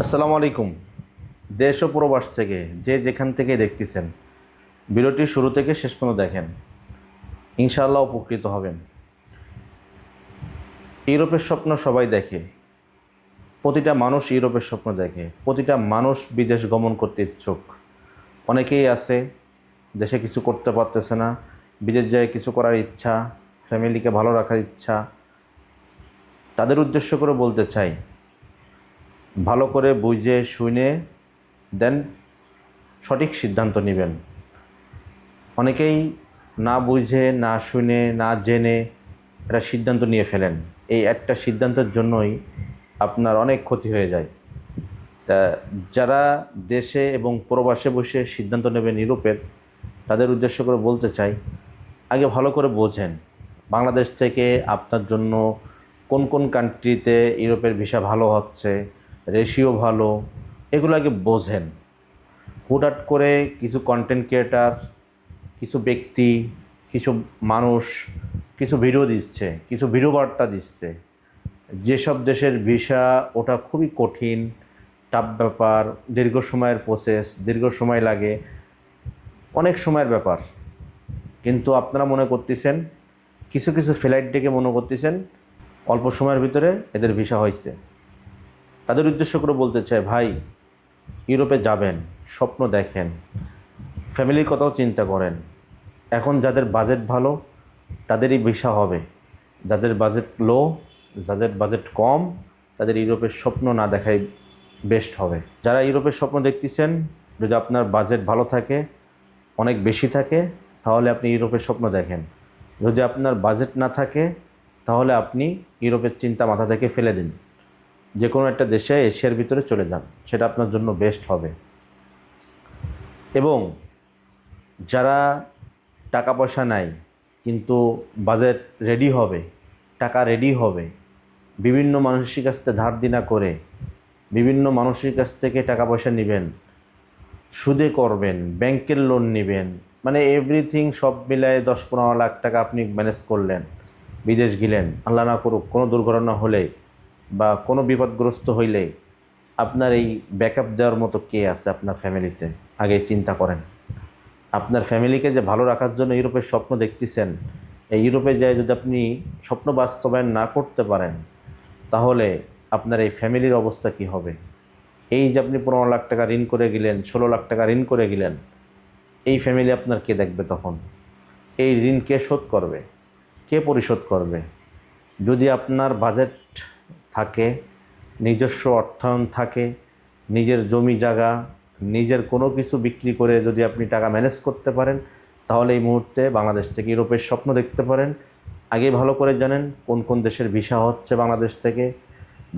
আসসালামু আলাইকুম। দেশ ও প্রবাস থেকে যে যেখান থেকে দেখতেছেন, ভিডিওটি শুরু থেকে শেষ পর্যন্ত দেখেন, ইনশাআল্লাহ উপকৃত হবেন। ইউরোপের স্বপ্ন সবাই দেখে, প্রতিটা মানুষ ইউরোপের স্বপ্ন দেখে, প্রতিটা মানুষ বিদেশ গমন করতে ইচ্ছুক। অনেকেই আছে দেশে কিছু করতে পারতেছে না, বিদেশ যায় কিছু করার ইচ্ছা, ফ্যামিলিকে ভালো রাখার ইচ্ছা। তাদের উদ্দেশ্য করে বলতে চাই, ভালো করে বুঝে শুনে দেন সঠিক সিদ্ধান্ত নেবেন। অনেকেই না বুঝে না শুনে না জেনে একটা সিদ্ধান্ত নিয়ে ফেলেন। এই একটা সিদ্ধান্তের জন্যই আপনার অনেক ক্ষতি হয়ে যায়। তা যারা দেশে এবং প্রবাসে বসে সিদ্ধান্ত নেবেন ইউরোপের, তাদের উদ্দেশ্য করে বলতে চাই, আগে ভালো করে বোঝেন বাংলাদেশ থেকে আপনার জন্য কোন কোন কান্ট্রিতে ইউরোপের ভিসা ভালো হচ্ছে, রেশিও ভালো, এগুলো আগে বোঝেন। হুটহাট করে কিছু কন্টেন্ট ক্রিয়েটার, কিছু ব্যক্তি, কিছু মানুষ কিছু ভিডিও দিচ্ছে, কিছু ভিডিও বার্তা দিচ্ছে, যেসব দেশের ভিসা ওটা খুবই কঠিন, টাফ ব্যাপার, দীর্ঘ সময়ের প্রসেস, দীর্ঘ সময় লাগে, অনেক সময়ের ব্যাপার। কিন্তু আপনারা মনে করতেছেন, কিছু কিছু ফ্লাইট ডেকে মনে করতেছেন অল্প সময়ের ভিতরে এদের ভিসা হয়েছে। তাদের উদ্দেশ্য করে বলতে চাই, ভাই, ইউরোপে যাবেন, স্বপ্ন দেখেন, ফ্যামিলির কথাও চিন্তা করেন। এখন যাদের বাজেট ভালো তাদেরই ভিসা হবে, যাদের বাজেট লো, যাদের বাজেট কম, তাদের ইউরোপের স্বপ্ন না দেখাই বেস্ট হবে। যারা ইউরোপের স্বপ্ন দেখতেছেন, যদি আপনার বাজেট ভালো থাকে, অনেক বেশি থাকে, তাহলে আপনি ইউরোপের স্বপ্ন দেখেন। যদি আপনার বাজেট না থাকে, তাহলে আপনি ইউরোপের চিন্তা মাথা থেকে ফেলে দিন, যে কোনো একটা দেশে এশিয়ার ভিতরে চলে যান, সেটা আপনার জন্য বেস্ট হবে। এবং যারা টাকা পয়সা নাই কিন্তু বাজেট রেডি হবে, টাকা রেডি হবে, বিভিন্ন মানুষের কাছ থেকে ধার দেনা করে, বিভিন্ন মানুষের কাছ থেকে টাকা পয়সা নেবেন, সুদে করবেন, ব্যাংকের লোন নেবেন, মানে এভরিথিং সব মিলায় 10-15 লাখ টাকা আপনি ম্যানেজ করলেন, বিদেশ গেলেন, আল্লাহ না করুক কোনো দুর্ঘটনা হলে বা কোনো বিপদগ্রস্ত হইলে আপনার এই ব্যাকআপ দেওয়ার মতো কে আছে আপনার ফ্যামিলিতে? আগে চিন্তা করেন। আপনার ফ্যামিলিকে যে ভালো রাখার জন্য ইউরোপের স্বপ্ন দেখতেছেন, এই ইউরোপে যায় যদি আপনি স্বপ্ন বাস্তবায়ন না করতে পারেন, তাহলে আপনার এই ফ্যামিলির অবস্থা কি হবে? এই যে আপনি 15 লাখ টাকা ঋণ করে গেলেন, 16 লাখ টাকা ঋণ করে গেলেন, এই ফ্যামিলি আপনার কে দেখবে তখন? এই ঋণ কে শোধ করবে? কে পরিশোধ করবে? যদি আপনার বাজেট থাকে, নিজস্ব অর্থায়ন থাকে, নিজের জমি জায়গা, নিজের কোনো কিছু বিক্রি করে যদি আপনি টাকা ম্যানেজ করতে পারেন, তাহলে এই মুহূর্তে বাংলাদেশ থেকে ইউরোপের স্বপ্ন দেখতে পারেন। আগে ভালো করে জানেন কোন কোন দেশের ভিসা হচ্ছে বাংলাদেশ থেকে।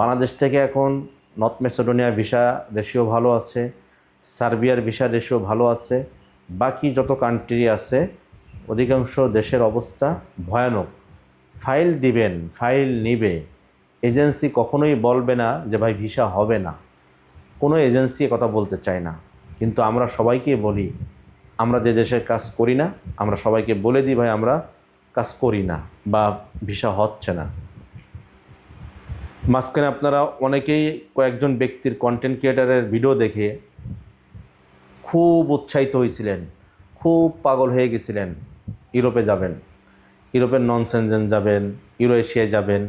বাংলাদেশ থেকে এখন নর্থ ম্যাসেডোনিয়ার ভিসা রেশিও ভালো আছে, সার্বিয়ার ভিসা রেশিও ভালো আছে, বাকি যত কান্ট্রি আছে অধিকাংশ দেশের অবস্থা ভয়ানক। ফাইল দিবেন, ফাইল নিবে, এজেন্সি কখনোই বলবে না যে ভাই ভিসা হবে না, কোনো এজেন্সি কথা বলতে চায় না। কিন্তু আমরা সবাইকে বলি, আমরা যে দেশের কাজ করি না, আমরা সবাইকে বলে দিই ভাই আমরা কাজ করি না বা ভিসা হচ্ছে না। মাঝখানে আপনারা অনেকেই কয়েকজন ব্যক্তির কন্টেন্ট ক্রিয়েটারের ভিডিও দেখে খুব উৎসাহিত হয়েছিলেন, খুব পাগল হয়ে গেছিলেন, ইউরোপে যাবেন, ইউরোপের নন সেনজেন যাবেন, ইউরো এশিয়ায় যাবেন,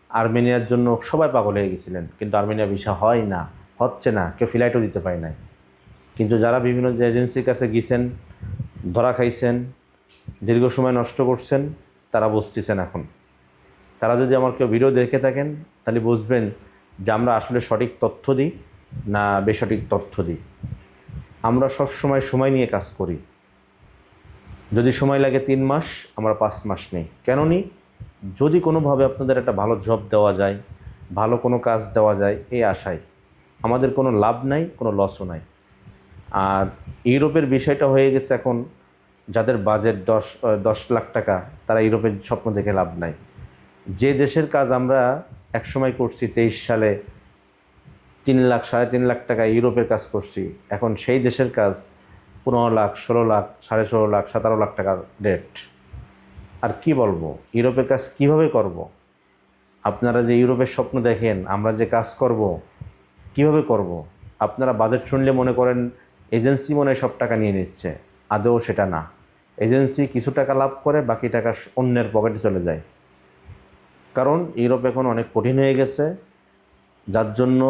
আর্মেনিয়ার জন্য সবাই পাগল হয়ে গেছিলেন। কিন্তু আর্মেনিয়া ভিসা হয় না, হচ্ছে না, কেউ ফ্লাইটও দিতে পারে নাই। কিন্তু যারা বিভিন্ন এজেন্সির কাছে গিয়েছেন, ধরা খাইছেন, দীর্ঘ সময় নষ্ট করছেন, তারা বুঝতেছেন এখন। তারা যদি আমার কেউ ভিডিও দেখে থাকেন, তাহলে বুঝবেন যে আমরা আসলে সঠিক তথ্য দিই না বেসঠিক তথ্য দিই। আমরা সব সময় সময় নিয়ে কাজ করি। যদি সময় লাগে 3 মাস, আমরা 5 মাস নিই। কেন নিই? যদি কোনোভাবে আপনাদের একটা ভালো জব দেওয়া যায়, ভালো কোনো কাজ দেওয়া যায়, এই আশায়। আমাদের কোনো লাভ নাই, কোনো লসও নাই। আর ইউরোপের বিষয়টা হয়ে গেছে এখন, যাদের বাজেট 10 লাখ টাকা, তারা ইউরোপের স্বপ্ন দেখে লাভ নাই। যে দেশের কাজ আমরা একসময় করছি 23 সালে, 3 লাখ 3.5 লাখ টাকা ইউরোপের কাজ করছি, এখন সেই দেশের কাজ 15 লাখ, 16 লাখ, 16.5 লাখ, 17 লাখ টাকার রেট। আর কি বলবো, ইউরোপের কাজ কিভাবে করব? আপনারা যে ইউরোপের স্বপ্ন দেখেন, আমরা যে কাজ করব, কিভাবে করব? আপনারা বাজেট শুনলে মনে করেন এজেন্সি মনে হয় সব টাকা নিয়ে নিচ্ছে। আদৌ সেটা না। এজেন্সি কিছু টাকা লাভ করে, বাকি টাকা অন্যের পকেটে চলে যায়। কারণ ইউরোপ এখন অনেক কঠিন হয়ে গেছে, যার জন্য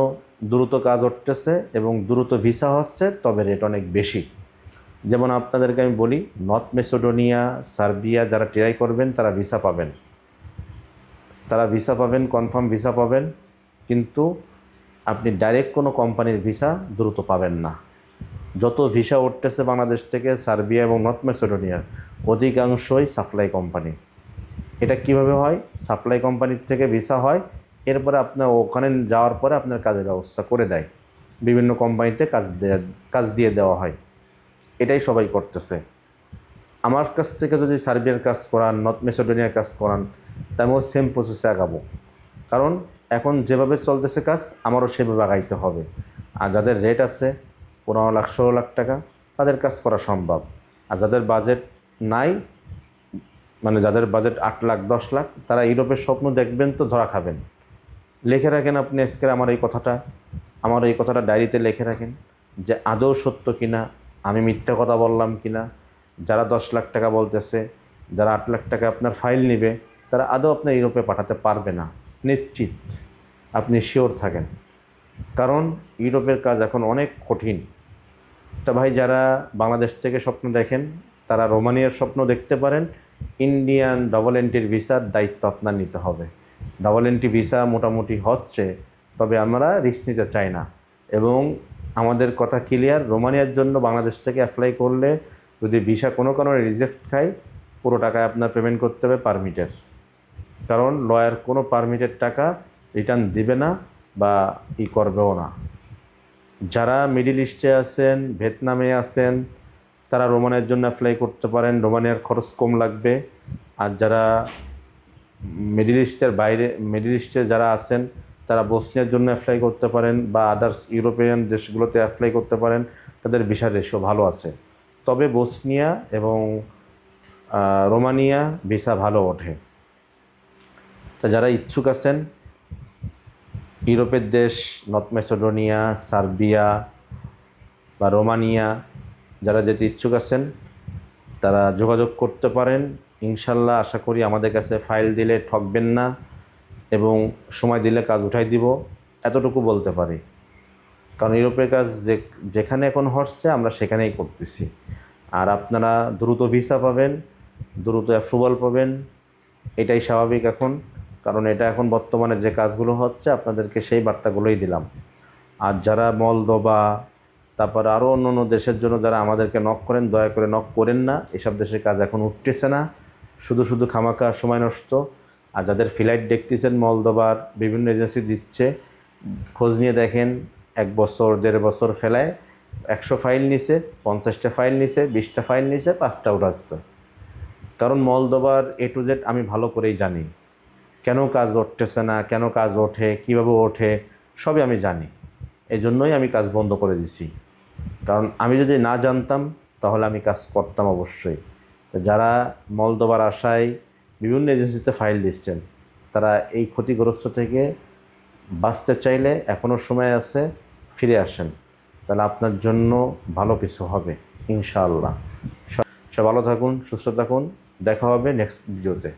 দ্রুত কাজ উঠতেছে এবং দ্রুত ভিসা হচ্ছে, তবে রেট অনেক বেশি। যেমন আপনাদেরকে আমি বলি, নর্থ মেসিডোনিয়া, সার্বিয়া যারা ট্রাই করবেন তারা ভিসা পাবেন, কনফার্ম ভিসা পাবেন, কিন্তু আপনি ডাইরেক্ট কোনো কোম্পানির ভিসা দ্রুত পাবেন না। যত ভিসা উঠতেছে বাংলাদেশ থেকে সার্বিয়া এবং নর্থ মেসিডোনিয়ার, অধিকাংশই সাপ্লাই কোম্পানি। এটা কিভাবে হয়? সাপ্লাই কোম্পানির থেকে ভিসা হয়, এরপরে আপনার ওখানে যাওয়ার পরে আপনার কাজের ব্যবস্থা করে দেয়, বিভিন্ন কোম্পানিতে কাজ দিয়ে দেওয়া হয়। এটাই সবাই করতেছে। আমার কাছ থেকে যদি সার্বিয়ার কাজ করান, নর্থ মেসিডোনিয়ার কাজ করান, তা আমিও সেম প্রসেসে আগাবো। কারণ এখন যেভাবে চলতেছে কাজ, আমারও সেভাবে আগাইতে হবে। আর যাদের রেট আছে 15 লাখ 16 লাখ টাকা, তাদের কাজ করা সম্ভব। আর যাদের বাজেট নাই, মানে যাদের বাজেট 8 লাখ 10 লাখ, তারা ইউরোপের স্বপ্ন দেখবেন তো ধরা খাবেন। লিখে রাখেন আপনি আজকের আমার এই কথাটা ডায়েরিতে লিখে রাখেন, যে আদৌ সত্য কিনা, আমি মিথ্যা কথা বললাম কিনা। যারা 10 লাখ টাকা বলতেছে, যারা 8 লাখ টাকা আপনার ফাইল নেবে, তারা আদৌ আপনার ইউরোপে পাঠাতে পারবে না, নিশ্চিত। আপনি শিওর থাকেন, কারণ ইউরোপের কাজ এখন অনেক কঠিন। তা ভাই, যারা বাংলাদেশ থেকে স্বপ্ন দেখেন, তারা রোমানিয়ার স্বপ্ন দেখতে পারেন। ইন্ডিয়ান ডবল এন্ট্রির ভিসার দায়িত্ব আপনার নিতে হবে। ডবল এন্ট্রি ভিসা মোটামুটি হচ্ছে, তবে আমরা রিস্ক নিতে চাই না। এবং আমাদের কথা ক্লিয়ার, রোমানিয়ার জন্য বাংলাদেশ থেকে অ্যাপ্লাই করলে যদি ভিসা কোনো কারণে রিজেক্ট খায়, পুরো টাকায় আপনার পেমেন্ট করতে হবে পারমিটের। কারণ লয়ার কোনো পারমিটের টাকা রিটার্ন দিবে না বা করবেও না। যারা মিডিল ইস্টে আছেন, ভিয়েতনামে আছেন, তারা রোমানিয়ার জন্য অ্যাপ্লাই করতে পারেন, রোমানিয়ার খরচ কম লাগবে। আর যারা মিডিল ইস্টে যারা আছেন, তারা বসনিয়ার জন্য অ্যাপ্লাই করতে পারেন বা আদার্স ইউরোপিয়ান দেশগুলোতে অ্যাপ্লাই করতে পারেন, তাদের ভিসার রেশিও ভালো আছে। তবে বসনিয়া এবং রোমানিয়া ভিসা ভালো ওঠে। তা যারা ইচ্ছুক আছেন, ইউরোপের দেশ নর্থ মেসিডোনিয়া, সার্বিয়া বা রোমানিয়া, যারা যেতে ইচ্ছুক আছেন, তারা যোগাযোগ করতে পারেন। ইনশাল্লাহ আশা করি আমাদের কাছে ফাইল দিলে ঠকবেন না এবং সময় দিলে কাজ উঠাই দিব, এতটুকু বলতে পারি। কারণ ইউরোপের কাজ যেখানে এখন হচ্ছে, আমরা সেখানেই করতেছি। আর আপনারা দ্রুত ভিসা পাবেন, দ্রুত অ্যাপ্রুভাল পাবেন, এটাই স্বাভাবিক এখন। কারণ এটা এখন বর্তমানে যে কাজগুলো হচ্ছে, আপনাদেরকে সেই বার্তাগুলোই দিলাম। আর যারা মলদোভা, তারপরে আরও অন্য অন্য দেশের জন্য যারা আমাদেরকে নক করেন, দয়া করে নক করেন না। এসব দেশের কাজ এখন উঠতেছে না, শুধু খামাখা সময় নষ্ট। আর যাদের ফ্লাইট দেখতেছেন, মলদোভার বিভিন্ন এজেন্সি দিচ্ছে, খোঁজ নিয়ে দেখেন, 1 বছর 1.5 বছর ফেলায় 100 ফাইল নিছে, 50টা ফাইল নিছে, 20টা ফাইল নিছে, 5টা উঠাচ্ছে। কারণ মলদোভার A to Z আমি ভালো করেই জানি, কেন কাজ উঠতেছে না, কেন কাজ ওঠে, কীভাবে ওঠে, সবই আমি জানি। এই জন্যই আমি কাজ বন্ধ করে দিছি। কারণ আমি যদি না জানতাম, তাহলে আমি কাজ করতাম অবশ্যই। যারা মলদোভার আশায় বিভিন্ন এজেন্সিতে ফাইল দিচ্ছেন, তারা এই ক্ষতিগ্রস্ত থেকে বাঁচতে চাইলে এখনও সময় আছে, ফিরে আসেন। তাহলে আপনার জন্য ভালো কিছু হবে ইনশাআল্লাহ। সব ভালো থাকুন, সুস্থ থাকুন, দেখা হবে নেক্সট ভিডিওতে।